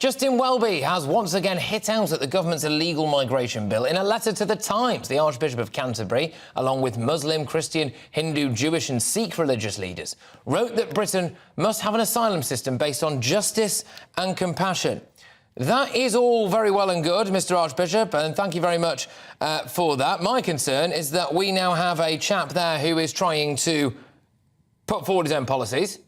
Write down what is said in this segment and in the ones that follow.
Justin Welby has once again hit out at the government's illegal migration bill. In a letter to The Times, the Archbishop of Canterbury, along with Muslim, Christian, Hindu, Jewish and Sikh religious leaders, wrote that Britain must have an asylum system based on justice and compassion. That is all very well and good, Mr. Archbishop, and thank you very much for that. My concern is that we now have a chap there who is trying to put forward his own policies.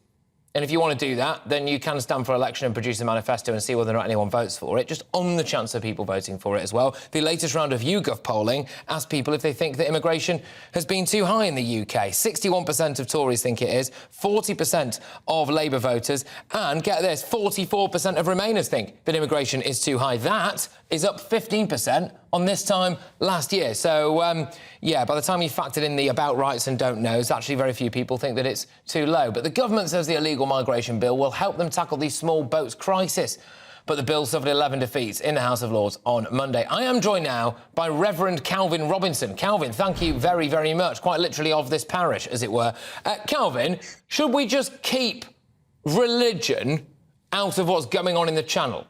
And if you want to do that, then you can stand for election and produce a manifesto and see whether or not anyone votes for it, just on the chance of people voting for it as well. The latest round of YouGov polling asked people if they think that immigration has been too high in the UK. 61% of Tories think it is, 40% of Labour voters, and get this, 44% of Remainers think that immigration is too high. That is up 15% on this time last year. So, yeah, by the time you factored in the about rights and don't knows, actually very few people think that it's too low. But the government says the illegal migration bill will help them tackle the small boats crisis. But the bill suffered 11 defeats in the House of Lords on Monday. I am joined now by Rev'd Calvin Robinson. Calvin, thank you very, very much, quite literally of this parish, as it were. Calvin, should we just keep religion out of what's going on in the Channel?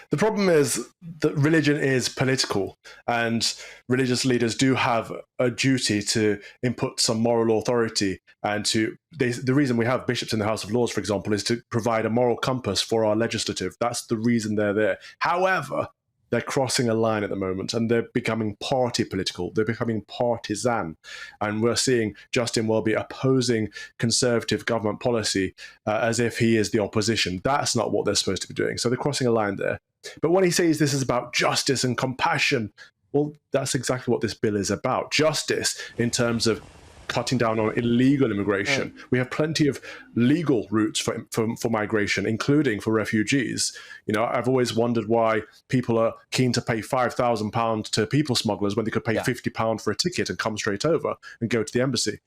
The problem is that religion is political, and religious leaders do have a duty to input some moral authority. And the reason we have bishops in the House of Lords, for example, is to provide a moral compass for our legislative. That's the reason they're there. However, they're crossing a line at the moment, and they're becoming party political. They're becoming partisan. And we're seeing Justin Welby opposing Conservative government policy as if he is the opposition. That's not what they're supposed to be doing. So they're crossing a line there. But when he says this is about justice and compassion, well, that's exactly what this bill is about. Justice in terms of cutting down on illegal immigration. We have plenty of legal routes for migration, including for refugees. You know, I've always wondered why people are keen to pay £5,000 to people smugglers when they could pay £50 for a ticket and come straight over and go to the embassy.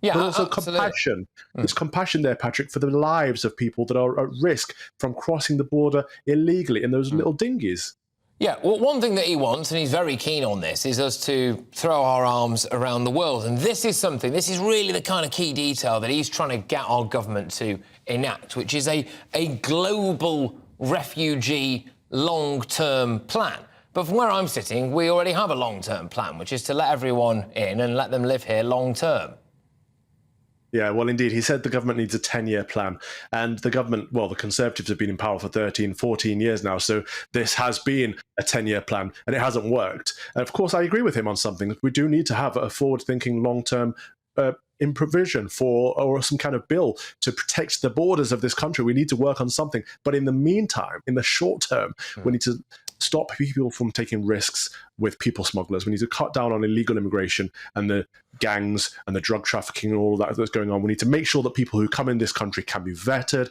Yeah, but also compassion. There's compassion there, Patrick, for the lives of people that are at risk from crossing the border illegally in those little dinghies. Yeah, well, one thing that he wants, and he's very keen on this, is us to throw our arms around the world. And this is really the kind of key detail that he's trying to get our government to enact, which is a global refugee long-term plan. But from where I'm sitting, we already have a long-term plan, which is to let everyone in and let them live here long-term. Yeah, well, indeed. He said the government needs a 10-year plan. And the government, well, the Conservatives have been in power for 13, 14 years now. So this has been a 10-year plan, and it hasn't worked. And of course, I agree with him on something. We do need to have a forward-thinking, long-term provision for, or some kind of bill to protect the borders of this country. We need to work on something. But in the meantime, in the short term, we need to stop people from taking risks with people smugglers. We need to cut down on illegal immigration and the gangs and the drug trafficking and all that that's going on. We need to make sure that people who come in this country can be vetted.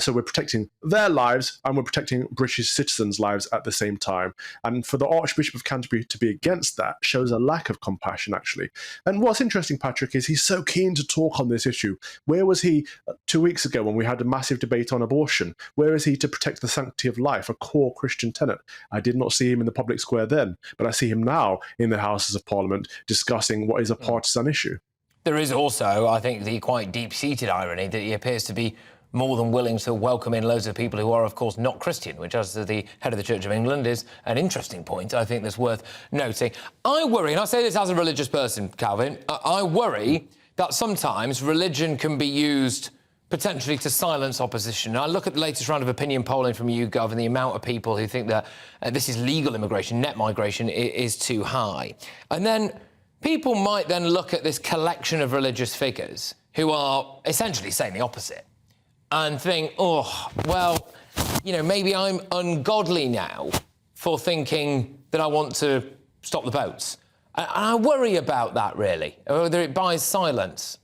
So we're protecting their lives and we're protecting British citizens' lives at the same time. And for the Archbishop of Canterbury to be against that shows a lack of compassion, actually. And what's interesting, Patrick, is he's so keen to talk on this issue. Where was he 2 weeks ago when we had a massive debate on abortion? Where is he to protect the sanctity of life, a core Christian tenet? I did not see him in the public square then, but I see him now in the Houses of Parliament discussing what is a partisan issue. There is also, I think, the quite deep-seated irony that he appears to be more than willing to welcome in loads of people who are, of course, not Christian, which, as the head of the Church of England, is an interesting point, I think, that's worth noting. I worry, and I say this as a religious person, Calvin, I worry that sometimes religion can be used potentially to silence opposition. I look at the latest round of opinion polling from YouGov and the amount of people who think that this is legal immigration, net migration, is too high. And then people might then look at this collection of religious figures who are essentially saying the opposite and think, oh, well, you know, maybe I'm ungodly now for thinking that I want to stop the boats. And I worry about that, really, whether it buys silence.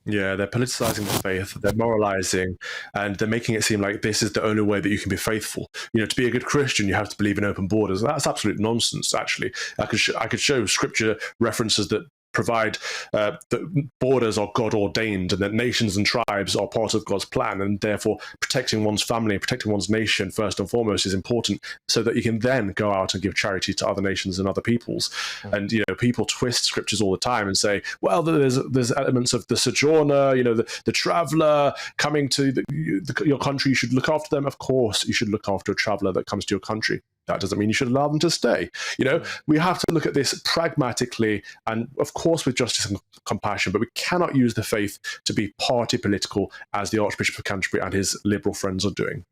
Yeah, they're politicizing the faith, they're moralizing, and they're making it seem like this is the only way that you can be faithful. You know, to be a good Christian, you have to believe in open borders. That's absolute nonsense, actually. I could show scripture references that provide that borders are God ordained and that nations and tribes are part of God's plan, and therefore protecting one's family, protecting one's nation first and foremost is important, so that you can then go out and give charity to other nations and other peoples. And people twist scriptures all the time and say, well, there's elements of the sojourner, the traveller coming to your country, you should look after them. Of course you should look after a traveller that comes to your country. That doesn't mean you should allow them to stay. We have to look at this pragmatically and, of course, with justice and compassion, but we cannot use the faith to be party political, as the Archbishop of Canterbury and his liberal friends are doing.